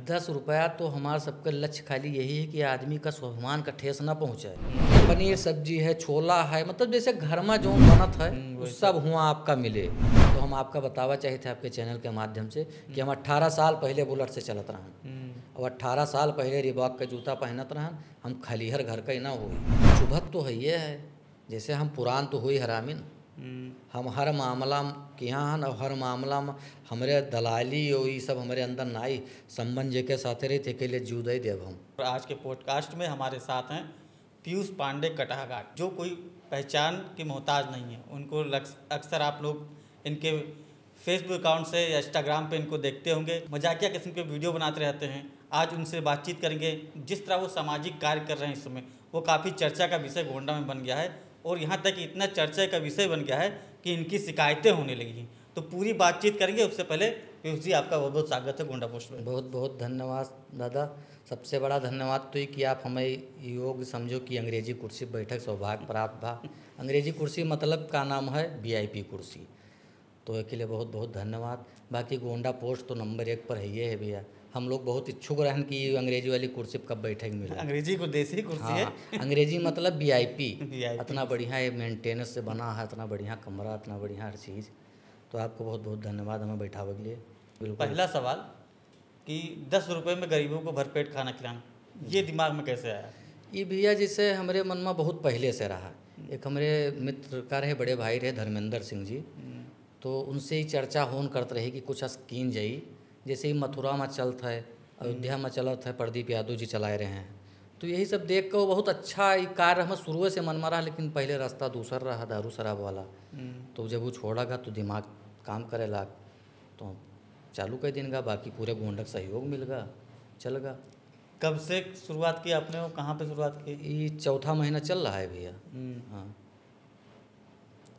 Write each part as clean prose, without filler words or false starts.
10 रुपया तो हमारा सबका लक्ष्य खाली यही है कि आदमी का स्वाभिमान का ठेस ना पहुँचे। पनीर सब्जी है, छोला है, मतलब जैसे घर में जो बनत है वो सब हुआ आपका मिले। तो हम आपका बतावा चाहिए थे आपके चैनल के माध्यम से कि हम 18 साल पहले बुलेट से चलत रहन और 18 साल पहले रिबॉक का जूता पहनत रहन। हम खलीहर घर का ही ना हुई शुभत तो है ये है, जैसे हम पुरान तो हुई हरामिन। हम हर मामला के यहाँ हन और हर मामला में हमारे दलाली और ये सब हमारे अंदर ना आई संबंध जेके साथे रही थे के लिए जूदई देव हम। आज के पॉडकास्ट में हमारे साथ हैं पीयूष पांडे कटाहघाट, जो कोई पहचान के मोहताज नहीं है। उनको अक्सर आप लोग इनके फेसबुक अकाउंट से या इंस्टाग्राम पे इनको देखते होंगे, मजाकिया किस्म के वीडियो बनाते रहते हैं। आज उनसे बातचीत करेंगे। जिस तरह वो सामाजिक कार्य कर रहे हैं इस समय, वो काफ़ी चर्चा का विषय गोंडा में बन गया है और यहाँ तक इतना चर्चा का विषय बन गया है कि इनकी शिकायतें होने लगी हैं। तो पूरी बातचीत करेंगे। उससे पहले पीयूष जी, आपका बहुत बहुत स्वागत है गोंडा पोस्ट में। बहुत बहुत धन्यवाद दादा। सबसे बड़ा धन्यवाद तो ये कि आप हमें योग्य समझो कि अंग्रेजी कुर्सी बैठक सौभाग्य प्राप्त भा। अंग्रेजी कुर्सी मतलब का नाम है VIP कुर्सी, तो इसके लिए बहुत बहुत धन्यवाद। बाकी गोंडा पोस्ट तो नंबर 1 पर है ये है भैया। हम लोग बहुत इच्छुक रहन कि अंग्रेजी वाली कुर्सी कब बैठक मिले। अंग्रेजी को देसी कुर्सी है। अंग्रेजी मतलब VIP। इतना बढ़िया ये मेंटेनेंस से बना है, इतना बढ़िया कमरा, इतना बढ़िया हर चीज़। तो आपको बहुत बहुत धन्यवाद हमें बैठावे के लिए। बिल्कुल। पहला सवाल कि 10 रुपये में गरीबों को भरपेट खाना खिलाना, ये दिमाग में कैसे आया? ये भैया जिसे हमारे मन में बहुत पहले से रहा। एक हमारे मित्र का रहे, बड़े भाई रहे धर्मेंद्र सिंह जी, तो उनसे ही चर्चा होन करते रहे कि कुछ स्कीम जाई। जैसे ही मथुरा में चलत है, अयोध्या में चलत है, प्रदीप यादव जी चलाए रहे हैं। तो यही सब देख कर बहुत अच्छा ये कार्य हमें शुरू से मन में रहा, लेकिन पहले रास्ता दूसरा रहा, दारू शराब वाला। तो जब वो छोड़ागा तो दिमाग काम करेला, तो चालू कर देगा। बाकी पूरे गोंडक सहयोग मिलगा, चलगा। कब से शुरुआत की आपने और कहाँ पे शुरुआत की? ये चौथा महीना चल रहा है भैया। हाँ,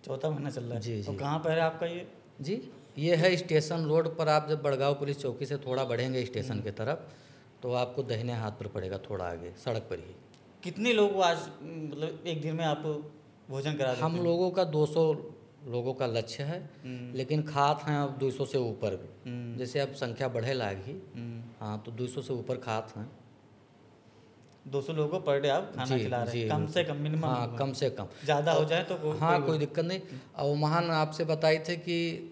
चौथा महीना चल रहा है। जी तो जी। कहाँ पर है आपका ये? जी, ये है स्टेशन रोड पर। आप जब बड़गांव पुलिस चौकी से थोड़ा बढ़ेंगे स्टेशन की तरफ, तो आपको दाहिने हाथ पर पड़ेगा, थोड़ा आगे सड़क पर ही। कितने लोग आज मतलब एक दिन में आप भोजन करा देते हैं? हम लोगों का 200 लोगों का लक्ष्य है, लेकिन खात हैं अब 200 से ऊपर भी। जैसे अब संख्या बढ़े लागी, हाँ, तो 200 से ऊपर खात हैं। 200 लोगों को पर डे आप खाना खिला रहे हैं? कम से कम मिनिमम? हाँ, कम से कम। ज़्यादा हो जाए तो हाँ, कोई दिक्कत नहीं। और महान आपसे बताई थे कि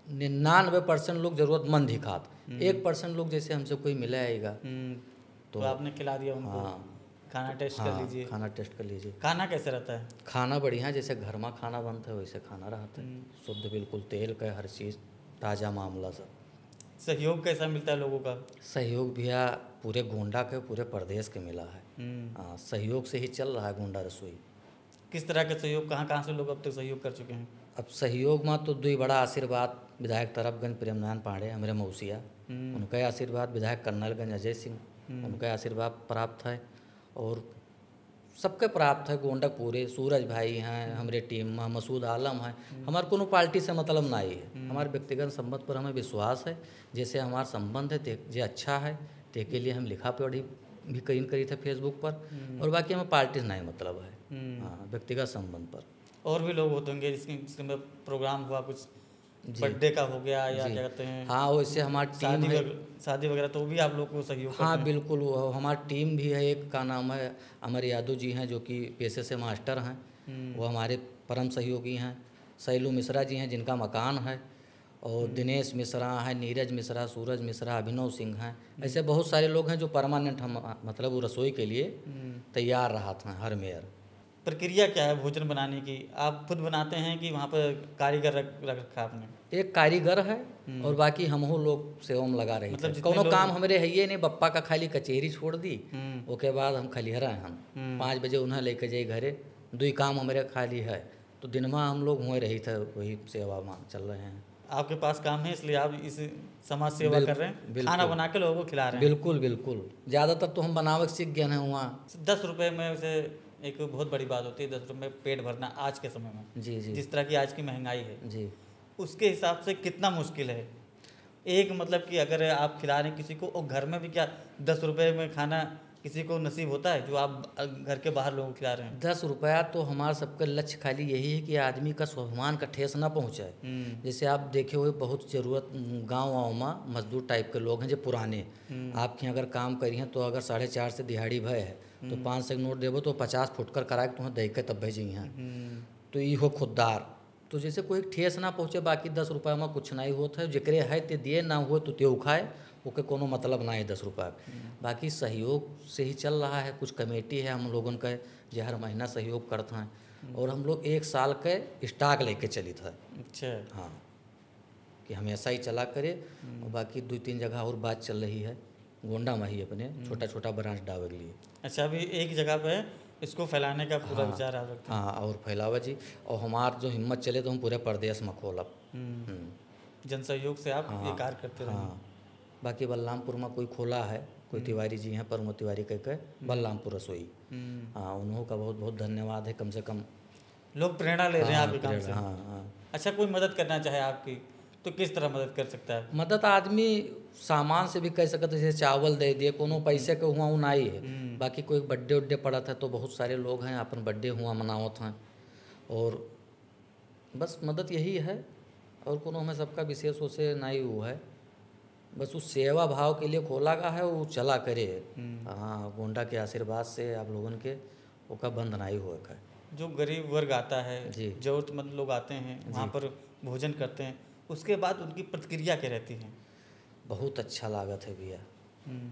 99% लोग ज़रूरतमंद ही खात। 1% लोग जैसे हमसे कोई मिला आएगा तो आपने खिला दिया उनको। हाँ, खाना टेस्ट कर लीजिए। खाना टेस्ट कर लीजिए। खाना कैसे रहता है? खाना बढ़िया, जैसे घर में खाना बनता है वैसे खाना रहता है। शुद्ध बिल्कुल, तेल का हर चीज़ ताज़ा मामला सब। सहयोग कैसा मिलता है लोगों का? सहयोग भैया पूरे गोंडा के, पूरे प्रदेश के मिला है। हाँ, सहयोग से ही चल रहा है गोंडा रसोई। किस तरह के सहयोग, कहाँ से लोग अब तक सहयोग कर चुके हैं? अब सहयोग में तो 2 बड़ा आशीर्वाद विधायक तरफगंज प्रेमनारायण पांडे हमारे मौसिया, उनका आशीर्वाद, विधायक कर्नलगंज अजय सिंह, उनका आशीर्वाद प्राप्त है। और सबके प्राप्त है गोंडक पूरे। सूरज भाई हैं हमारे टीम में, मसूद आलम है। हमारे कोनो पार्टी से मतलब ना ही है, हमारे व्यक्तिगत संबंध पर हमें विश्वास है। जैसे हमारा संबंध है जे अच्छा है, ते के लिए हम लिखा पढ़ी भी करी थे फेसबुक पर। और बाकी हमें पार्टी से नहीं मतलब है, हाँ, व्यक्तिगत संबंध पर। और भी लोग होते होंगे जिसमें प्रोग्राम हुआ, कुछ बर्थडे का हो गया या क्या कहते हैं, हाँ, वैसे हमारी टीम है, शादी वगैरह, तो भी आप लोग को सहयोग करते हैं? हाँ बिल्कुल। वो हमारी टीम भी है एक, का नाम है अमर यादव जी हैं, जो कि पेशे से मास्टर हैं। वो हमारे परम सहयोगी हैं। शैलू मिश्रा जी हैं जिनका मकान है, और दिनेश मिश्रा हैं, नीरज मिश्रा, सूरज मिश्रा, अभिनव सिंह हैं। ऐसे बहुत सारे लोग हैं जो परमानेंट हम मतलब वो रसोई के लिए तैयार रहा था हर मेयर। प्रक्रिया क्या है भोजन बनाने की? आप खुद बनाते हैं कि वहाँ पर कारीगर रख रखा आपने? एक कारीगर है और बाकी हम लोग सेवा में लगा रहे हैं। मतलब कोनो काम हमारे है ये नहीं, बप्पा का खाली कचेरी छोड़ दी, उसके बाद हम खलिहरा हैं। हम 5 बजे उन्हें लेके जाए घरे। 2 काम हमारे खाली है, तो दिन में हम लोग हुए रही थे, वही सेवा में चल रहे हैं। आपके पास काम है इसलिए आप इस समाज सेवा कर रहे हैं, खाना बना के लोगों को खिला रहे हैं। बिल्कुल बिल्कुल। ज़्यादातर तो हम बनावट सीख गए हैं वहाँ। 10 रुपये में से एक बहुत बड़ी बात होती है, 10 रुपये में पेट भरना आज के समय में। जी जी। जिस तरह की आज की महंगाई है जी, उसके हिसाब से कितना मुश्किल है एक, मतलब कि अगर आप खिला रहे हैं किसी को और घर में भी क्या 10 रुपये में खाना किसी को नसीब होता है जो आप घर के बाहर लोगों को खिला रहे हैं? 10 रुपया तो हमारा सबका लक्ष्य खाली यही है कि आदमी का स्वाभिमान का ठेस ना पहुँचाए। जैसे आप देखे हुए बहुत ज़रूरत गाँव वाँव में मजदूर टाइप के लोग हैं जो पुराने, आपके यहाँ अगर काम करी हैं तो अगर 4:30 से दिहाड़ी भय है तो 5 से नोट देवो तो 50 फुट कर करा के तुम्हें दे के तब भेजी हैं। तो ये हो खुददार, तो जैसे कोई ठेस ना पहुँचे, बाकी 10 रुपया में कुछ नहीं होता है। जिक्रे है ते दिए, ना हुए तो त्यो खाए, ओके कोनो मतलब ना है 10 रुपया। बाकी सहयोग से ही चल रहा है। कुछ कमेटी है हम लोगों का जो हर महीना सहयोग करते हैं, और हम लोग 1 साल के स्टॉक लेके चलित है। अच्छा, हाँ, कि हमेशा ही चला करे। और बाकी 2-3 जगह और बात चल रही है, गोंडा में ही अपने छोटा छोटा ब्रांच डावे के लिए। अच्छा, अभी एक जगह पे इसको फैलाने का पूरा विचार आप रखते हैं? हाँ, और फैलावा जी, और हमार जो हिम्मत चले तो हम पूरे प्रदेश में खोलब। जन सहयोग से आप ये कार्य करते रहे? हाँ, बाकी बलरामपुर में कोई खोला है, कोई तिवारी जी हैं, प्रमोद तिवारी कह के, बलरामपुर रसोई। हाँ, उन्हों का बहुत बहुत धन्यवाद है। कम से कम लोग प्रेरणा ले रहे हैं आपके काम से। हाँ हाँ। अच्छा, कोई मदद करना चाहे आपकी तो किस तरह मदद कर सकता है? मदद आदमी सामान से भी कह सकते, जैसे चावल दे दिए, कोनो पैसे के हुआ उनाई है। बाकी कोई बर्थडे उड्डे पड़ा था तो बहुत सारे लोग हैं अपन बर्थडे हुआ मनावत हैं, और बस मदद यही है। और कोनो हमें सबका विशेष उसे नहीं हुआ है, बस उस सेवा भाव के लिए खोला गया है, वो चला करे। हाँ, गोंडा के आशीर्वाद से आप लोगों के ओका बंद नहीं हुआ है। जो गरीब वर्ग आता है, जी, जरूरतमंद लोग आते हैं, वहाँ पर भोजन करते हैं, उसके बाद उनकी प्रतिक्रिया क्या रहती है? बहुत अच्छा लागत है भैया।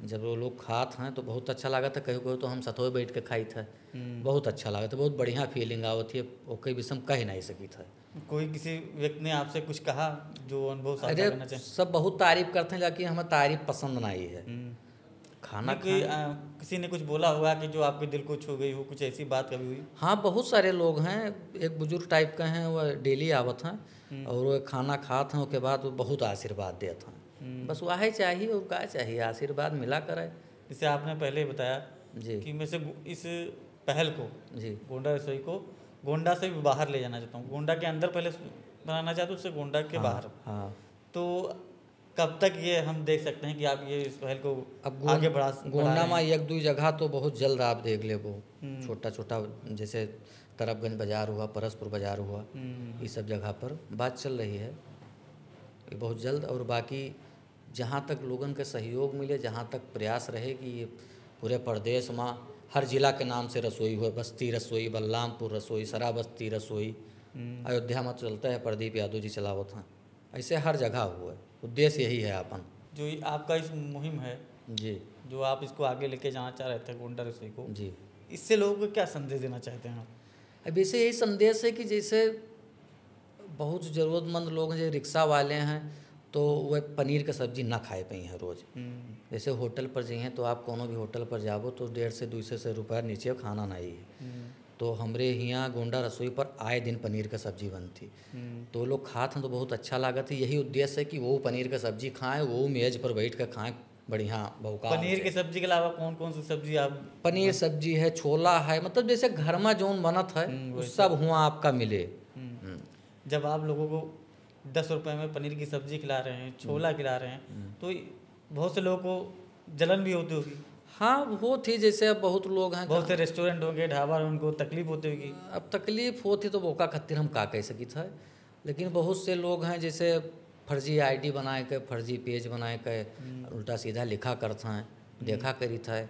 जब वो लोग खात हैं तो बहुत अच्छा लागत है। कहीं तो हम सतोए बैठ के खाई थे, बहुत अच्छा लागत है, बहुत बढ़िया फीलिंग आवत है। ओके भी हम कह नहीं सकी था। कोई किसी व्यक्ति ने आपसे कुछ कहा जो अनुभव साझा करना चाहे? सब बहुत तारीफ करते हैं, लेकिन हमें तारीफ पसंद नहीं है। खाना किसी ने कुछ बोला होगा कि जो आपके दिल को छू गई हो, कुछ ऐसी बात कभी हुई? हाँ, बहुत सारे लोग हैं। एक बुजुर्ग टाइप के हैं, वह डेली आवत हैं और वो खाना खाते हैं, उसके बाद वो बहुत आशीर्वाद देते हैं। बस वह चाहिए, और क्या चाहिए, आशीर्वाद मिला करे। जैसे आपने पहले बताया जी कि मैं से इस पहल को, जी, गोंडा रसोई को गोंडा से भी बाहर ले जाना चाहता हूँ। गोंडा के अंदर पहले बनाना चाहता हूँ, उससे गोंडा के बाहर। हाँ, तो कब तक ये हम देख सकते हैं कि आप ये इस पहल को अब आगे बढ़ा गोंडा में 1-2 जगह तो बहुत जल्द आप देख ले। वो छोटा छोटा जैसे तरफगंज बाजार हुआ, परसपुर बाजार हुआ, ये सब जगह पर बात चल रही है, ये बहुत जल्द। और बाकी जहाँ तक लोगों के सहयोग मिले, जहाँ तक प्रयास रहे कि ये पूरे प्रदेश में हर जिला के नाम से रसोई हो, बस्ती रसोई, बलरामपुर रसोई, शराबस्ती रसोई, अयोध्या में चलता है, प्रदीप यादव जी चलावत हैं, ऐसे हर जगह हुआ है। उद्देश्य यही है अपन जो आपका इस मुहिम है जी, जो आप इसको आगे लेके जाना चाह रहे थे गोंडा रसोई को जी, इससे लोगों को क्या संदेश देना चाहते हैं आप? अब इसे यही संदेश है कि जैसे बहुत ज़रूरतमंद लोग हैं, जो रिक्शा वाले हैं, तो वह पनीर का सब्ज़ी ना खाए पाई हैं रोज़। जैसे होटल पर जाइए तो आप कोनो भी होटल पर जाबो तो 150 से 200 रुपया नीचे खाना नहीं है। तो हमरे यहाँ गोंडा रसोई पर आए दिन पनीर का सब्ज़ी बनती, तो लोग खाते हैं तो बहुत अच्छा लागत है। यही उद्देश्य है कि वो पनीर का सब्ज़ी खाएं, वो मेज़ पर बैठ कर खाएं बढ़िया बहुका। पनीर की सब्जी के अलावा कौन कौन सी सब्जी आप? पनीर सब्जी है, छोला है, मतलब जैसे घर में जौन बनत है वो सब हुआ आपका मिले। जब आप लोगों को 10 रुपये में पनीर की सब्जी खिला रहे हैं, छोला खिला रहे हैं, तो बहुत से लोगों को जलन भी होती होगी? हाँ, वो थी। जैसे अब बहुत लोग हैं, बहुत से रेस्टोरेंट होंगे, ढाबा, उनको तकलीफ होती होगी। अब तकलीफ होती तो वो का खातिर हम का कह सकी था, लेकिन बहुत से लोग हैं जैसे फर्जी आईडी बनाए के, फर्जी पेज बनाए के, उल्टा सीधा लिखा करते हैं, देखा करी था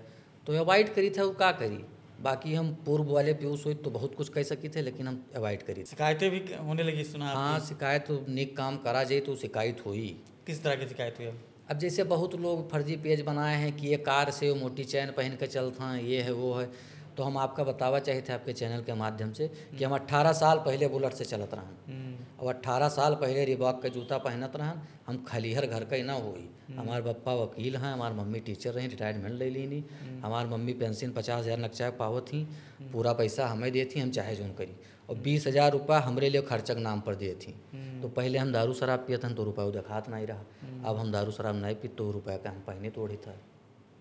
तो अवॉइड करी था, वो का करी। बाकी हम पूर्व वाले पीयूष हुई तो बहुत कुछ कह सकी थे, लेकिन हम अवॉइड करी। शिकायतें भी होने लगी सुना? हाँ, शिकायत तो निक काम करा जाए तो शिकायत हुई। किस तरह की शिकायत हुई? अब जैसे बहुत लोग फर्जी पेज बनाए हैं कि ये कार से वो मोटी चैन पहन कर चलते हैं, ये है वो है, तो हम आपका बतावा चाहिए थे आपके चैनल के माध्यम से कि हम 18 साल पहले बुलेट से चलत रहन, और 18 साल पहले रिबॉक का जूता पहनत रहन। हम खलीहर घर का ही ना हुई। हमारे पप्पा वकील हैं, हमारी मम्मी टीचर रही, रिटायरमेंट ले ली नहीं। हमारी मम्मी पेंशन 50,000 नक्चाए पावत थी, पूरा पैसा हमें देती, हम चाहे जोन करी, और 20,000 रुपया हमरे लिए खर्चक नाम पर दिए थी। तो पहले हम दारू शराब पियत हन तो रुपया देखात नहीं रहा। अब हम दारू शराब नहीं पी तो रुपया का हम पहने तोड़ी था,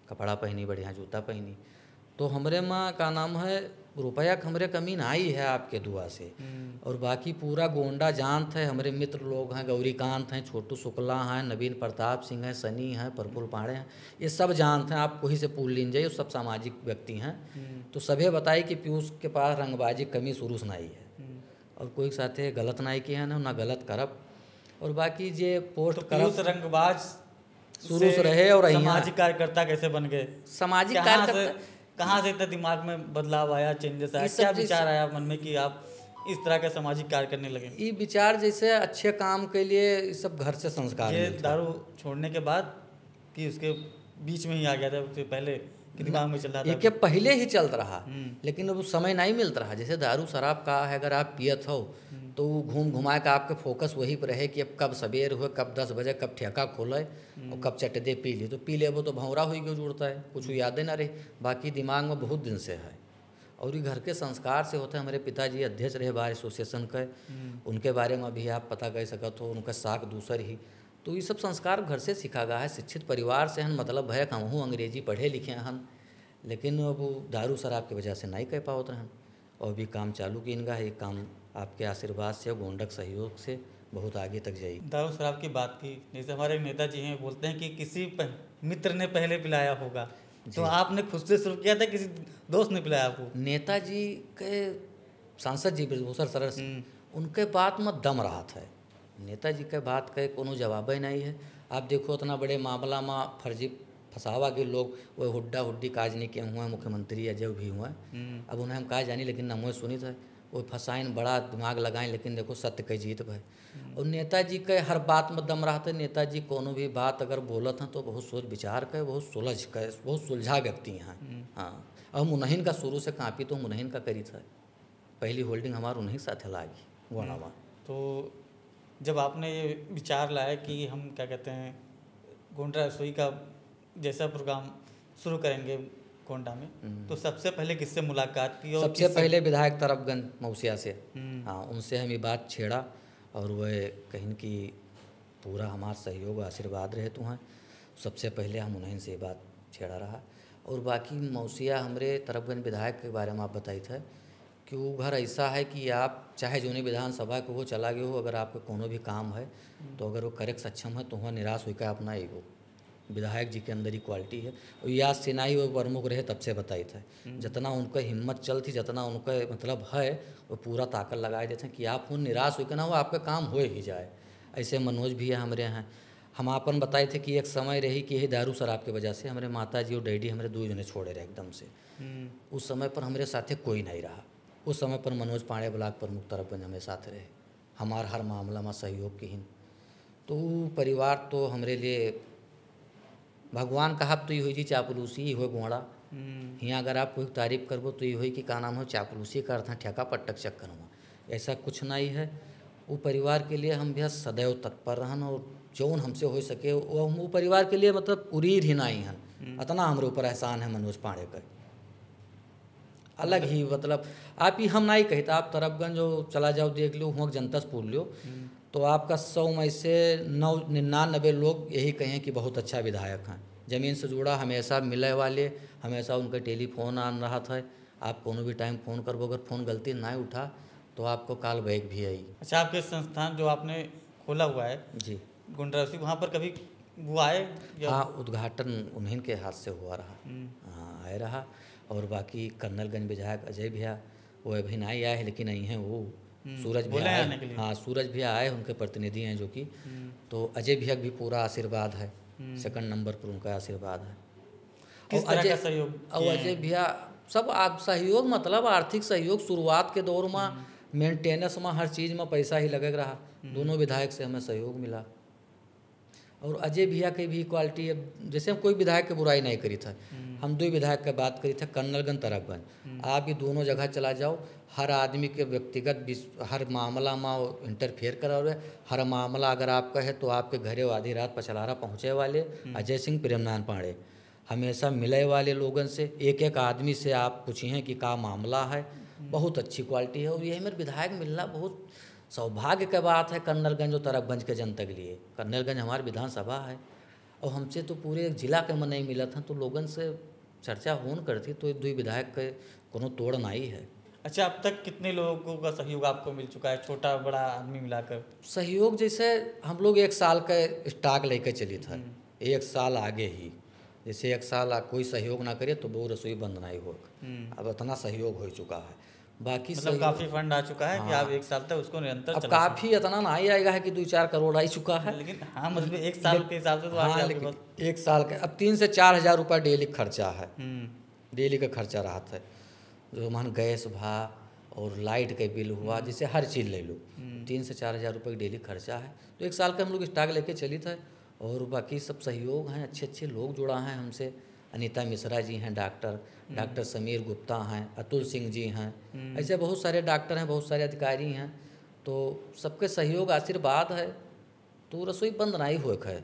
कपड़ा पहनी, बढ़िया जूता पहनी। तो हमरे में का नाम है रुपया के हमरे कमी ना आई है आपके दुआ से। और बाकी पूरा गोंडा जानत है, हमारे मित्र लोग हैं, गौरीकांत हैं, छोटू शुक्ला हैं, नवीन प्रताप सिंह हैं, सनी हैं, प्रफुल्ल पांडे हैं, ये सब जानते हैं। आप वही से पूछ लीजिए, सब सामाजिक व्यक्ति हैं। तो सभी बताई कि पीयूष के पास रंगबाजी कमी शुरू से नहीं है और कोई साथे गलत नहीं किया ना गलत करब। और बाकी जे पोस्ट पीयूष रंगबाज शुरू से रहे और सामाजिक कार्यकर्ता कैसे बन गए? सामाजिक कार्यकर्ता कहाँ से इतना दिमाग में बदलाव आया, चेंजेस आया, क्या विचार आया मन में कि आप इस तरह के सामाजिक कार्य करने लगे? ये विचार जैसे अच्छे काम के लिए सब घर से संस्कार ये दारू छोड़ने के बाद कि उसके बीच में ही आ गया था, उससे पहले कि दिमाग में चल रहा था? ये क्या पहले ही चलता रहा, लेकिन अब समय नहीं मिलता रहा। जैसे दारू शराब का है, अगर आप पियत हो तो घूम घुमा के आपके फोकस वही पर रहे कि अब कब सवेर हुए, कब 10 बजे, कब ठेका खोले और कब चट दे पी ली। तो पी ले वो तो भंवरा हुई क्यों जुड़ता है, कुछ यादें ना रही, बाकी दिमाग में बहुत दिन से है। और ये घर के संस्कार से होता है। हमारे पिताजी अध्यक्ष रहे बार एसोसिएशन के, उनके बारे में भी आप पता कर सकते हो, उनका साख दूसर ही। तो ये सब संस्कार घर से सीखा गया है। शिक्षित परिवार से हन, मतलब है हम हूँ अंग्रेजी पढ़े लिखे हन, लेकिन वो दारू शराब की वजह से नहीं कह पाते हैं। और भी काम चालू की इनका है, काम आपके आशीर्वाद से, गोंडक सहयोग से बहुत आगे तक जाएगी। दारू शराब की बात की, जैसे हमारे नेताजी हैं बोलते हैं कि किसी मित्र ने पहले पिलाया होगा, तो आपने खुद से शुरू किया था, किसी दोस्त ने पिलाया आपको? नेताजी के सांसद जी ब्रजभूषण शरण सिंह, उनके बात में दम रहा था। नेताजी के बात का कोनो जवाब ही नहीं है। आप देखो इतना बड़े मामला में फर्जी फंसावा के लोग वो हुड्डा हुड्डी काज नहीं किए हुए हैं, मुख्यमंत्री या जो भी हुए, अब उन्हें हम कहा जानी, लेकिन नमो सुनी था वो फंसाइन बड़ा दिमाग लगाएं, लेकिन देखो सत्य के जीत भाई। और नेताजी के हर बात में दम रहा था। नेताजी कोनो भी बात अगर बोलत हैं तो बहुत सोच विचार के, बहुत सुलझा व्यक्ति हैं। हाँ, और मुनहिन का शुरू से कापी तो मुनहिन का करी था, पहली होल्डिंग हमार उन्हीं साथ लागी गोनावा। तो जब आपने ये विचार लाया कि हम क्या कहते हैं गोंडा रसोई का जैसा प्रोग्राम शुरू करेंगे गोंडा में, तो सबसे पहले किससे मुलाकात की? और सबसे पहले विधायक तरफगंज मौसिया से, हाँ, उनसे हम ये बात छेड़ा और वह कहीं की पूरा हमारा सहयोग आशीर्वाद रहे तो हैं। सबसे पहले हम उन्हीं से ये बात छेड़ा रहा। और बाकी मौसिया हमारे तरफगंज विधायक के बारे में आप बताई थे कि वो घर ऐसा है कि आप चाहे जोनी विधानसभा को वो चला गए हो, अगर आपको कोनो भी काम है तो अगर वो करे सक्षम है तो वहाँ निराश होकर अपना एगो विधायक जी के अंदर ही क्वालिटी है। और याद सिन्हा वो प्रमुख रहे तब से बताई थे, जितना उनका हिम्मत चल थी, जितना उनका मतलब है, वो पूरा ताकत लगाए देते हैं कि आप हो निराश होकर ना हो, आपका काम हो ही जाए। ऐसे मनोज भी है हमारे हैं। हम आपन बताए थे कि एक समय रही कि यही दारू शराब की वजह से हमारे माता जी और डैडी हमारे दो जने छोड़े रहे एकदम से। उस समय पर हमारे साथे कोई नहीं रहा। उस समय पर मनोज पांडे ब्लॉक प्रमुख तरफगंज हमें साथ रहे, हमार हर मामला में सहयोग की हिन। तो परिवार तो हमारे लिए भगवान का तो ये हुई जी चापलूसी ही हो गोड़ा। यहाँ अगर आप कोई तारीफ करबो तो ये हुई कि का नाम हो चापलूसी का अर्थ ठेका पट्टक चक्कर में, ऐसा कुछ नहीं है। वो परिवार के लिए हम भी सदैव तत्पर रहन और जौन हमसे हो सके वो परिवार के लिए मतलब पूरी ही नहीं हन। इतना हमारे ऊपर एहसान है मनोज पांडे का, अलग ही मतलब आप ही हम नहीं कहता। आप तरफगंज चला जाओ देख लो, वहाँ जनता से पूछ लो तो आपका 100 में से 99 लोग यही कहें कि बहुत अच्छा विधायक हैं। ज़मीन से जुड़ा, हमेशा मिले वाले, हमेशा उनका टेलीफोन आन रहा था। आप कोनो भी टाइम फ़ोन करबो, अगर फ़ोन गलती ना उठा तो आपको कॉल बैक भी आई। अच्छा, आपके संस्थान जो आपने खोला हुआ है जी गोंडा रसोई, वहाँ पर कभी वो आए? हाँ, उद्घाटन उन्हीं के हाथ से हुआ रहा। हाँ, आए रहा। और बाकी कर्नलगंज विधायक अजय भैया वो अभी नहीं आए हैं, लेकिन आई हैं वो। सूरज भैया आए, हाँ, सूरज भैया आए, उनके प्रतिनिधि हैं जो कि। तो अजय भैया भी पूरा आशीर्वाद है, सेकंड नंबर पर उनका आशीर्वाद है। किस तरह का सहयोग? और अजय भैया सब आप सहयोग मतलब आर्थिक सहयोग शुरुआत के दौर में, मेंटेनेंस में, हर चीज़ में पैसा ही लगे रहा। दोनों विधायक से हमें सहयोग मिला। और अजय भैया की भी क्वालिटी है, जैसे हम कोई विधायक की बुराई नहीं करी था, हम 2 विधायक की बात करी थे, कर्नलगंज तरफगंज। आप ये दोनों जगह चला जाओ, हर आदमी के व्यक्तिगत हर मामला में इंटरफेयर करा हुआ है। हर मामला अगर आपका है तो आपके घरे आधी रात पचलारा पहुँचे वाले अजय सिंह प्रेमनारायण पांडे हमेशा मिले वाले लोगों से, एक एक आदमी से आप पूछिए कि का मामला है। बहुत अच्छी क्वालिटी है। और यही मेरे विधायक मिलना बहुत सौभाग्य की बात है कर्नलगंज और तरफगंज के जनता के लिए। कर्नलगंज हमारी विधानसभा है और हमसे तो पूरे जिला के में नहीं मिला था, तो लोगों से चर्चा होन करती तो दुई विधायक के कोनो तोड़ नहीं है। अच्छा, अब तक कितने लोगों का सहयोग आपको मिल चुका है, छोटा बड़ा आदमी मिलाकर? सहयोग जैसे हम लोग 1 साल का स्टॉक लेकर चली था, 1 साल आगे ही, जैसे 1 साल कोई सहयोग ना करे तो वो रसोई बंद नहीं हो। अब इतना सहयोग हो चुका है, बाकी मतलब काफ़ी फंड आ चुका है कि आप 1 साल तक उसको निरंतर अब काफ़ी इतना नहीं आएगा है कि 2-4 करोड़ आ चुका है, लेकिन हाँ मतलब 1 साल के हिसाब से तो हाँ, लेकिन 1 साल का अब 3 से 4 हज़ार रुपये डेली खर्चा है, डेली का खर्चा रहा था, जो मान गैस भा और लाइट के बिल हुआ, जैसे हर चीज़ ले लो 3 से 4 हज़ार रुपये डेली खर्चा है। तो 1 साल का हम लोग स्टॉक लेके चली था, और बाकी सब सहयोग हैं, अच्छे अच्छे लोग जुड़ा हैं हमसे। अनीता मिश्रा जी हैं डॉक्टर समीर गुप्ता हैं, अतुल सिंह जी हैं, ऐसे बहुत सारे डॉक्टर हैं, बहुत सारे अधिकारी हैं। तो सबके सहयोग आशीर्वाद है तो रसोई बंद नहीं हुए है।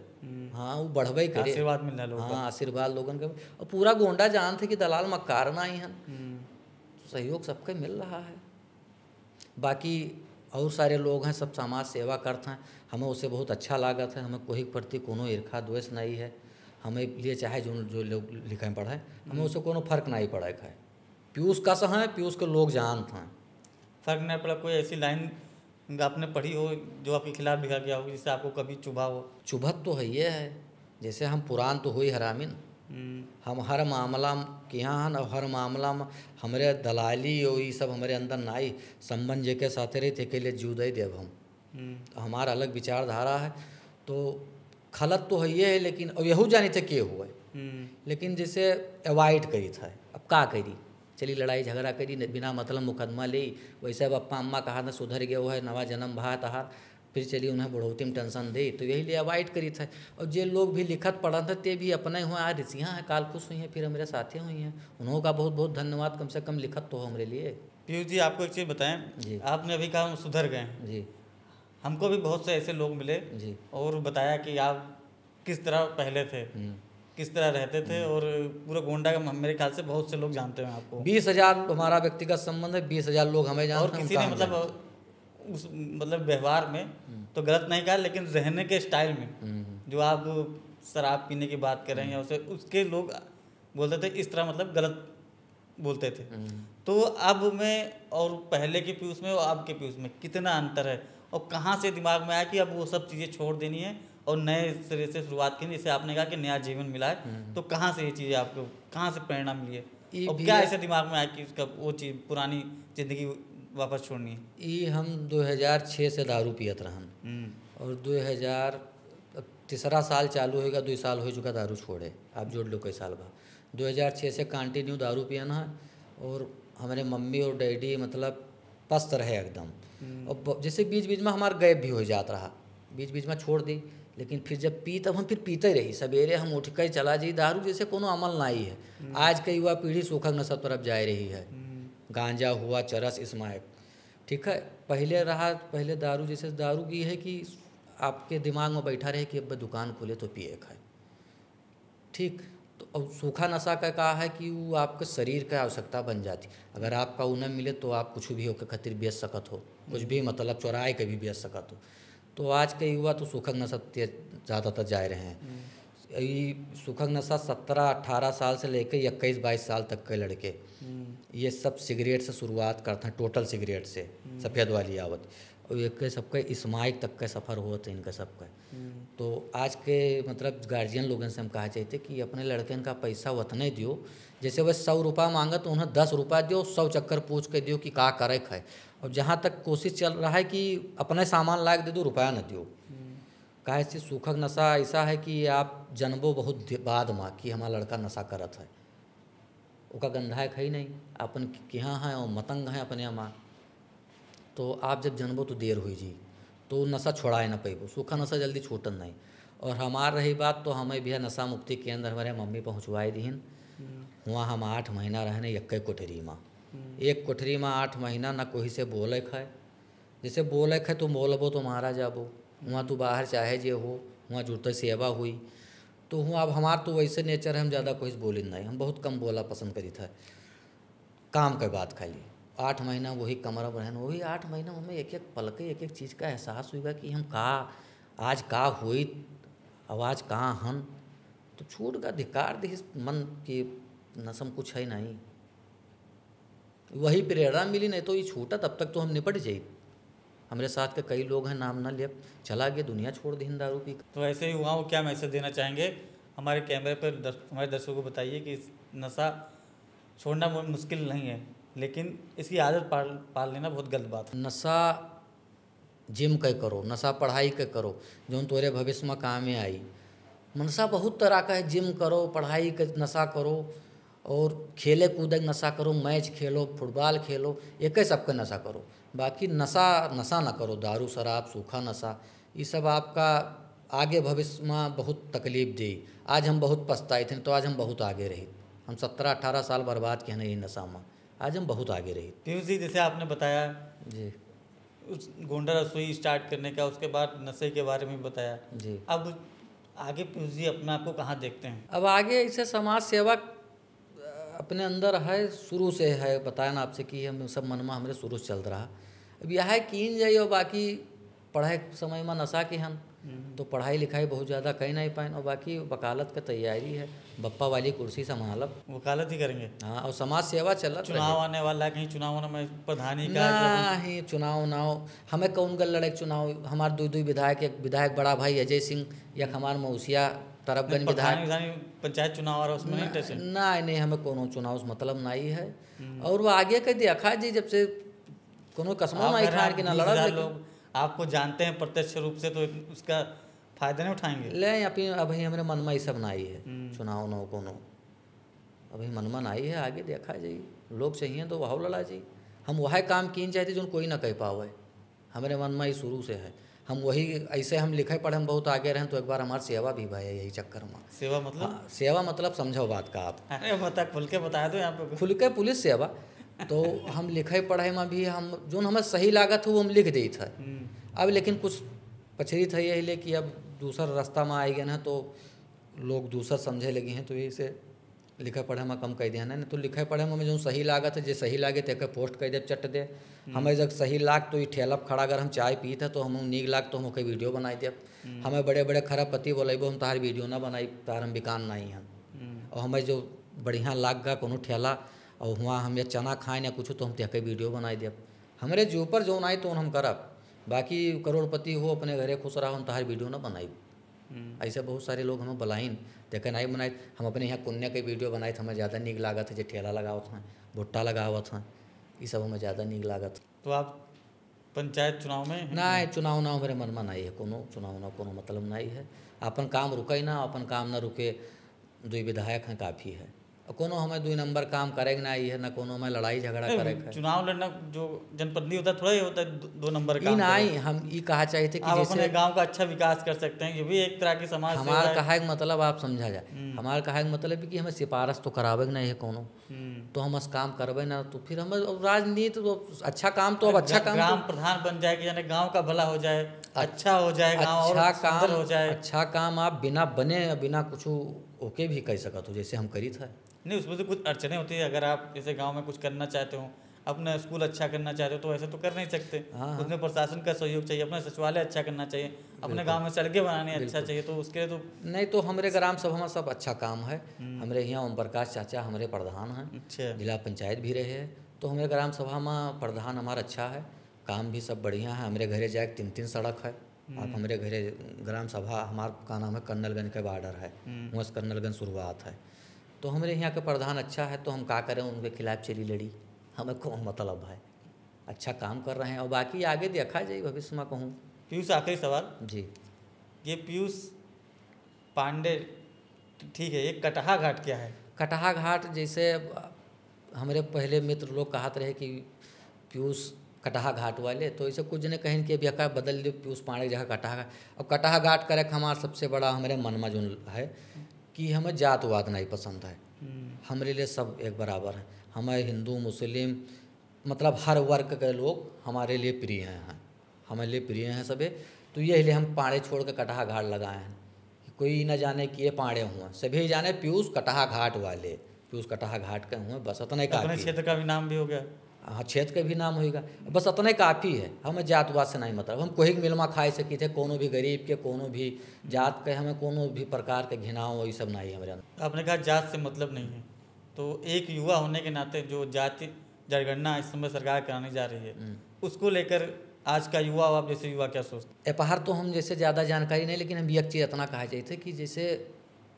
हाँ, वो बढ़वे ही करे, आशीर्वाद मिल रहा है। हाँ, आशीर्वाद लोगन के, और पूरा गोंडा जान थे कि दलाल मक्कार नहीं हैं, तो सहयोग सबके मिल रहा है। बाकी और सारे लोग हैं, सब समाज सेवा करते हैं, हमें उससे बहुत अच्छा लागत है। हमें कोई प्रति कोनो ईर्खा द्वेष नहीं है, हमें लिए चाहे जो लोग लिखे पढ़े, हमें उससे कोनो फर्क नहीं पड़ा है। पीयूष का सह है, पीयूष के लोग जानते हैं, फर्क नहीं पड़ा। कोई ऐसी लाइन आपने पढ़ी हो जो आपके खिलाफ लिखा गया हो, जिससे आपको कभी चुभा हो? चुभत तो है ये है, जैसे हम पुरान तो हुई हरामिन, हम हर मामला के यहाँ हन, और हर मामला में हमारे दलाली और ये सब हमारे अंदर नाई संबंध जे के साथ रहे थे के लिए जीव दे देव हम, हमारा अलग विचारधारा है। तो खलत तो है ये है, लेकिन अब यहू जानी थे के हुआ, लेकिन जैसे अवॉइड करी था। अब का करी, चली लड़ाई झगड़ा करी, बिना मतलब मुकदमा ले, वैसे अब अप्पा अम्मा कहा था सुधर गया वो है, नवा जन्म भा तहार, फिर चली उन्हें बढ़ोती में टेंशन दे, तो यही लिए अवॉइड करी था। और जे लोग भी लिखत पढ़त थे ते भी अपने हुए, आज ऋषियाँ हैं, काल खुश हुई हैं, फिर हमारे साथी हुई हैं, उन्हों का बहुत बहुत धन्यवाद, कम से कम लिखत तो हो हमारे लिए। पीयूष जी, आपको एक चीज़ बताएं जी, आपने अभी कहा हम सुधर गए जी, हमको भी बहुत से ऐसे लोग मिले जी, और बताया कि आप किस तरह पहले थे, किस तरह रहते थे, और पूरा गोंडा का मेरे ख्याल से बहुत से लोग जानते हैं आपको। 20,000 हमारा व्यक्तिगत संबंध है, 20,000 लोग हमें जानते हैं। और किसी ने मतलब उस मतलब व्यवहार में तो गलत नहीं कहा, लेकिन रहने के स्टाइल में जो आप शराब पीने की बात कर रहे हैं, या उसे उसके लोग बोलते थे इस तरह, मतलब गलत बोलते थे। तो अब में और पहले के पीयूष में और अब के पीयूष में कितना अंतर है, और कहाँ से दिमाग में आया कि अब वो सब चीज़ें छोड़ देनी है और नए सिरे से शुरुआत करनी? जैसे आपने कहा कि नया जीवन मिला है, तो कहाँ से ये चीज़ें आपको, कहाँ से प्रेरणा मिली है, और क्या ऐसे दिमाग में आया कि उसका वो चीज़ पुरानी ज़िंदगी वापस छोड़नी है? ये हम 2006 से दारू पियत रहन, और 2000 तीसरा साल चालू होगा, 2 साल हो चुका दारू छोड़े, आप जोड़ लो कई साल बाद। 2006 से कंटिन्यू दारू पियना है, और हमारे मम्मी और डैडी मतलब पस्त रहे एकदम। और जैसे बीच बीच में हमारा गैप भी हो जाता रहा, बीच बीच में छोड़ दी, लेकिन फिर जब पी तब हम फिर पीते रही, सवेरे हम उठ कर चला जी, दारू जैसे कोनो अमल नहीं है। आज की युवा पीढ़ी सूखक नशा तरफ जा रही है, गांजा हुआ, चरस, स्मैक, ठीक है। पहले दारू, जैसे दारू की है कि आपके दिमाग में बैठा रहे कि अब दुकान खोले तो पिए खाए, ठीक। तो अब सूखा नशा का कहा है कि वो आपके शरीर का आवश्यकता बन जाती, अगर आपका वो न मिले तो आप कुछ भी होकर खातिर बेच सकत हो, कुछ भी मतलब चौराहे के भी बेच सकत हो। तो आज के युवा तो सूखक नशा ज़्यादातर जा रहे हैं। ये सूखक नशा 17-18 साल से लेकर 21-22 साल तक के लड़के ये सब सिगरेट से शुरुआत करते हैं, टोटल सिगरेट से, सफ़ेद वाली आवत, और एक सबके स्माइक तक का सफ़र हुआ था इनका सबका। तो आज के मतलब गार्जियन लोगों से हम कहा चाहते कि अपने लड़कन का पैसा उतने दियो, जैसे वह 100 रुपया मांगा तो उन्हें 10 रुपया दियो, 100 चक्कर पूछ के दियो कि का करे खाए। और जहाँ तक कोशिश चल रहा है कि अपने सामान लायक दे दो, रुपया न दियो। काहे से सूखक नशा ऐसा है कि आप जनबो बहुत बाद में कि हमारा लड़का नशा करत है, उसका गंधा है नहीं, अपन यहाँ है और मतंग हैं अपने माँ, तो आप जब जनबो तो देर हुई जी, तो नशा छोड़ाए ना पैबो, सूखा नशा जल्दी छूटन नहीं। और हमार रही बात तो हमें भी नशा मुक्ति केंद्र हमारे मम्मी पहुँचवाए दीन, वहाँ हम 8 महीना रहने एक कोठरी में, एक कोठरी में 8 महीना, ना कोई से बोले खाए, जैसे बोले खाए तो बोलबो तो मारा जाबो, वहाँ तो बाहर चाहे जे हो, वहाँ जुड़ते सेवा हुई। तो हूँ अब हमार तो वैसे नेचर है, हम ज़्यादा कुछ बोली नहीं, हम बहुत कम बोला पसंद करी था, काम के बात खाली 8 महीना वही कमरा रहन, वही 8 महीना हमें एक एक पल के एक एक चीज़ का एहसास हुआ कि हम आज का हुई, आवाज़ कहाँ हन, तो छूट का धिकार दी मन की नशम कुछ है नहीं, वही प्रेरणा मिली, नहीं तो ये छूटा तब तक तो हम निपट जाए। हमारे साथ के कई लोग हैं, नाम ना ले, चला गया, दुनिया छोड़ दी दारू पी। तो ऐसे ही युवाओं को क्या मैसेज देना चाहेंगे? हमारे कैमरे पर हमारे दर्शकों को बताइए कि नशा छोड़ना बहुत मुश्किल नहीं है, लेकिन इसकी आदत पाल लेना बहुत गलत बात है। नशा जिम के करो, नशा पढ़ाई के करो, जो तोरे भविष्य में काम में आई। नशा बहुत तरह का है, जिम करो, पढ़ाई के नशा करो, और खेले कूदे नशा करो, मैच खेलो, फुटबॉल खेलो, एक ही सबका नशा करो। बाकी नशा ना करो, दारू शराब सूखा नशा, ये सब आपका आगे भविष्य में बहुत तकलीफ दी। आज हम बहुत पछताए थे, तो आज हम बहुत आगे रही। हम 17-18 साल बर्बाद किए हैं नशा में, आज हम बहुत आगे रही। पीयूष जी, जैसे आपने बताया जी उस गोंडा रसोई स्टार्ट करने का, उसके बाद नशे के बारे में बताया जी, अब आगे पीयूष जी अपने आप को कहाँ देखते हैं? अब आगे इसे समाज सेवा अपने अंदर है, शुरू से है, बताया ना आपसे कि हम सब मन में हमारे शुरू से चल रहा। अब यह है कीन जाइए, और बाकी पढ़ाई समय में नशा की हम तो पढ़ाई लिखाई बहुत ज़्यादा कहीं नहीं पाए, और बाकी वकालत का तैयारी है, बप्पा वाली कुर्सी संभालब, वकालत ही करेंगे। हाँ, और समाज सेवा चल। चुनाव आने वाला है, कहीं चुनाव में प्रधानी का नहीं, चुनाव हमें कौन गल लड़े चुनाव। हमारे दो विधायक, एक विधायक बड़ा भाई अजय सिंह, या हमारे मौसिया तरफगंज विधायक। पंचायत चुनाव और उसमें नहीं टेंशन? नहीं, हमें कोनो चुनाव से मतलब नहीं है। और वो आगे के देखा जी, जब से कोनो कसमों नहीं खान के ना लड़ा। लोग आपको जानते हैं प्रत्यक्ष रूप से, तो उसका फायदा नहीं उठाएंगे? ले अभी हमारे मन में ये सब नहीं है, चुनाव न कोनो अभी मन में नहीं है। आगे देखा जाइए, लोग चाहिए तो वह लड़ा जी। हम वह काम कीन चाहते जो कोई ना कह पावे, हमारे मन में ही शुरू से है। हम वही ऐसे हम लिखे पढ़े हम बहुत आगे रहें, तो एक बार हमारी सेवा भी भाई यही चक्कर में। सेवा मतलब? हाँ, सेवा मतलब समझो बात का आप। अरे बता, खुल के बताया दो यहाँ पे। खुल के पुलिस सेवा तो हम लिखे पढ़े में भी हम जो हमें सही लागत हो वो हम लिख दी था। अब लेकिन कुछ पछड़ी था यही ले कि अब दूसरा रास्ता में आई गए ना, तो लोग दूसरा समझे लगे हैं, तो यही से लिखे पढ़े में कम कह दिया ना। तो लिखे पढ़े में जो सही लागत है, जो सही लागे तो पोस्ट कर दे, चट दे। हमें जब सही लाग तो ये ठेला खड़ा अगर हम चाय पी थे, तो हम नीक लाग तो हम वीडियो बनाई दे। हमें बड़े बड़े खराबपति बोलेबो हम तार वीडियो ना बनाई, तार हम बिकान नहीं हैं। और हमें जो बढ़िया लाग गा कोनो ठेला, और वहाँ हम चना खाएं या कुछ, तो हम तेके वीडियो बनाई दे। हमारे जो ऊपर जो आई तो हम करब, बाकी करोड़पति हो अपने घरे खुश रहो, हम तार वीडियो ना बनाई। ऐसे बहुत सारे लोग हमें बुलाइन देखे नहीं बनाए। हम अपने यहाँ पुण्य के वीडियो बनाए थे, हमें ज़्यादा नीक लागत है। जो ठेला लगावत हैं, भुट्टा लगावत हैं, ये सब हमें ज़्यादा नीक लागत। तो आप पंचायत चुनाव में? नहीं, चुनाव ना मेरे मन में नहीं है, कोनो चुनाव ना कोनो मतलब नहीं है। अपन काम रुके ना, अपन काम ना रुके, 2 विधायक हैं काफ़ी है। कोनो हमें 2 नंबर काम करेगा ना ही है, ना कोनो में लड़ाई झगड़ा करेगा। चुनाव लड़ना जो जनप्रतिनिधि होता है, थोड़ा ही होता है 2 नंबर काम। नहीं, हम ये कहा चाहते थे कि आप जैसे अपने गांव का अच्छा विकास कर सकते हैं, ये भी एक तरह की समाज सेवा है। हमारा कहा का मतलब आप समझा जाए, हमारा कहा का मतलब है कि हमें सिफारिश तो करावे नहीं है कोनो, तो हम इस काम करवे ना, तो फिर हमें राजनीति तो अच्छा काम तो अब अच्छा काम ग्राम प्रधान बन जाए कि यानी गांव का भला हो जाए, अच्छा हो जाए, गांव और सुंदर हो जाए। अच्छा काम आप बिना बने बिना कुछ ओके भी कह सकते हो, जैसे हम करी था। नहीं, उसमें तो कुछ अड़चने होती है। अगर आप जैसे गांव में कुछ करना चाहते हो, अपना स्कूल अच्छा करना चाहते हो, तो ऐसे तो कर नहीं सकते। उसमें प्रशासन का सहयोग चाहिए, अपना सचिवालय अच्छा करना चाहिए, अपने गांव में सड़कें बनानी अच्छा चाहिए, तो उसके लिए तो नहीं। तो हमारे ग्राम सभा में सब अच्छा काम है। हमारे यहाँ ओम प्रकाश चाचा हमारे प्रधान हैं, अच्छा जिला पंचायत भी रहे हैं, तो हमारे ग्राम सभा में प्रधान हमारा अच्छा है, काम भी सब बढ़िया है। हमारे घरे जाए 3-3 सड़क है। आप हमारे घरे ग्राम सभा हमारा का नाम है कर्नलगंज का बॉर्डर है, वहाँ से कर्नलगंज शुरुआत है। तो हमारे यहाँ के प्रधान अच्छा है, तो हम क्या करें, उनके खिलाफ चली लड़ी, हमें कौन मतलब है। अच्छा काम कर रहे हैं, और बाकी आगे देखा जाए भविष्य में कहूँ। पीयूष, आखिरी सवाल जी, ये पीयूष पांडे ठीक है, ये कटहा घाट क्या है? कटहा घाट जैसे हमारे पहले मित्र लोग कहते रहे कि पीयूष कटहा घाट वाले, तो ऐसे कुछ ने कहें कि अभी का बदल दो, पीयूष पांडे जगह कटहा घाट। और कटहा घाट करे हमारा सबसे बड़ा हमारे मन में जो है कि हमें जातवाद नहीं पसंद है। हमारे लिए सब एक बराबर है, हमें हिंदू मुस्लिम मतलब हर वर्ग के लोग हमारे लिए प्रिय हैं, हमारे लिए प्रिय हैं सभी। तो यही लिए हम पाड़े छोड़ के कटहा घाट लगाए हैं कि कोई ना जाने कि ये पाड़े हुए, सभी जाने पीयूष कटहा घाट वाले, पीयूष कटहा घाट के हुए, बस इतना ही काफ़ी। अपने क्षेत्र का भी नाम भी हो गया। हाँ, क्षेत्र का भी नाम होगा, बस इतना ही काफ़ी है। हमें जातवाद से नहीं मतलब, हम कोई मिलमा खाए सकी थे, कोनो भी गरीब के, कोनो भी जात के, हमें कोनो भी प्रकार के घिनाव ये सब नहीं है हमारे अंदर। आपने कहा जात से मतलब नहीं है, तो एक युवा होने के नाते जो जाति जनगणना इस समय सरकार कराने जा रही है, उसको लेकर आज का युवा, आप जैसे युवा क्या सोचते? एपहर तो हम जैसे ज़्यादा जानकारी नहीं, लेकिन हम एक चीज़ इतना कहा जाए कि जैसे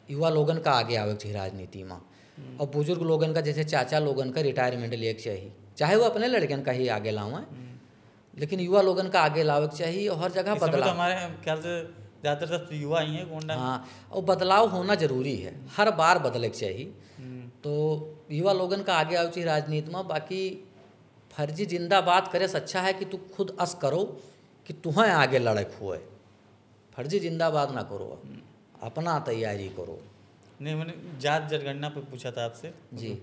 युवा लोगन का आगे आवे चाहिए राजनीति में, और बुजुर्ग लोगन का जैसे चाचा लोगन का रिटायरमेंट ले चाहिए, चाहे वो अपने लड़कन का ही आगे लावें, लेकिन युवा लोगन का आगे लावे चाहिए और हर जगह बदलाव। तो हमारे ख्याल से ज़्यादातर सब युवा ही हैं गोंडा। हाँ, और बदलाव होना जरूरी है, हर बार बदले चाहिए। तो युवा लोगन का आगे आवे चाहिए राजनीति में। बाकी फर्जी जिंदाबाद करे से अच्छा है कि तू खुद अस करो कि तुम्हें आगे लड़क हुए, फर्जी जिंदाबाद ना करो, अपना तैयारी करो। नहीं, मैंने जात जनगणना पर पूछा था आपसे जी,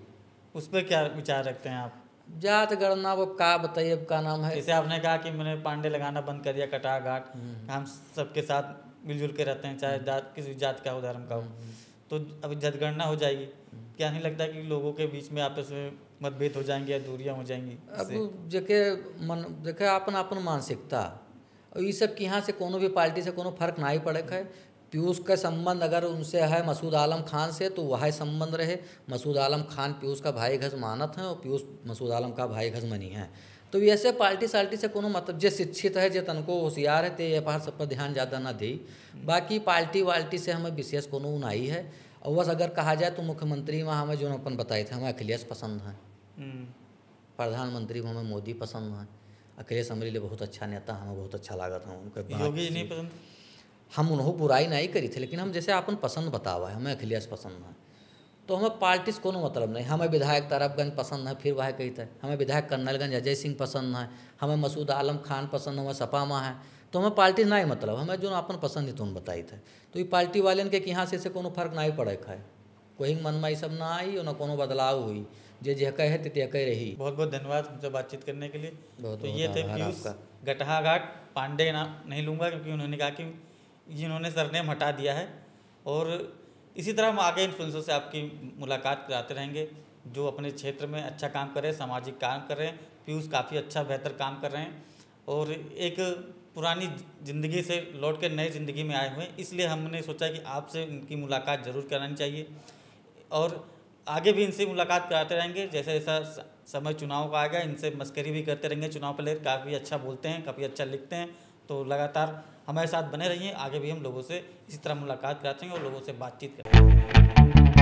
उस पर क्या विचार रखते हैं आप? जात गणना अब का बताइए, अब का नाम है, जैसे आपने कहा कि मैंने पांडे लगाना बंद कर दिया कटाह घाट, हम सबके साथ मिलजुल के रहते हैं, चाहे जात किसी जात का हो, धर्म का हो, तो अभी जनगणना हो जाएगी, क्या नहीं लगता कि लोगों के बीच में आपस में मतभेद हो जाएंगे या दूरियां हो जाएंगी? अब जेके मन देखे अपन अपन मानसिकता, और ये सब कि यहाँ से कोनो भी पार्टी से कोनो फर्क ना ही पड़े है। पीयूष का संबंध अगर उनसे है मसूद आलम खान से, तो वह संबंध रहे। मसूद आलम खान पीयूष का भाई घस मानत हैं, और पीयूष मसूद आलम का भाई घस मनी हैं। तो ऐसे पार्टी साल्टी से कोनो मतलब, जे शिक्षित है, जे तनको होशियार है, ते ये बात सब पर ध्यान ज़्यादा ना दी। बाकी पार्टी वाल्टी से हमें विशेष कोनो नहीं है। और बस अगर कहा जाए तो मुख्यमंत्री में हमें जो अपन बताए थे, हमें अखिलेश पसंद हैं, प्रधानमंत्री में हमें मोदी पसंद हैं। अखिलेश हमारे लिए बहुत अच्छा नेता, हमें बहुत अच्छा लागत है उनके। योगी नहीं पसंद? हम उन्होंने बुराई नहीं करी थे, लेकिन हम जैसे अपन पसंद बतावा है, हमें अखिलेश पसंद है। तो हमें पार्टी से कोनो मतलब नहीं। हमें विधायक तरफगंज पसंद है, फिर वह कहते हैं हमें विधायक कर्नलगंज अजय सिंह पसंद है, हमें मसूद आलम खान पसंद, हमें सपा में है। तो हमें पार्टी नहीं मतलब, हमें जो अपन पसंद है तो हम बताई थे। तो ये पार्टी वाले के यहाँ से कोनो फर्क नहीं पड़े है, कोई मन में ये सब ना आई और ना कोनो बदलाव हुई, जे कहे ते कह रही। बहुत बहुत धन्यवाद हमसे बातचीत करने के लिए। बहुत तो ये थे पीयूष गटहा घाट, पांडे नाम नहीं लूँगा क्योंकि उन्होंने कहा कि जिन्होंने सरनेम हटा दिया है। और इसी तरह हम आगे इन्फ्लुएंसर से आपकी मुलाकात कराते रहेंगे जो अपने क्षेत्र में अच्छा काम कर रहे हैं, सामाजिक काम कर रहे हैं। पीयूष काफ़ी अच्छा बेहतर काम कर रहे हैं और एक पुरानी ज़िंदगी से लौट कर नई ज़िंदगी में आए हुए हैं, इसलिए हमने सोचा कि आपसे इनकी मुलाकात ज़रूर करानी चाहिए और आगे भी इनसे मुलाकात कराते रहेंगे। जैसे जैसा समय चुनाव का आएगा इनसे मस्करी भी करते रहेंगे। चुनाव पर लेकर काफ़ी अच्छा बोलते हैं, काफ़ी अच्छा लिखते हैं, तो लगातार हमारे साथ बने रहिए। आगे भी हम लोगों से इसी तरह मुलाकात कराते हैं और लोगों से बातचीत करेंगे।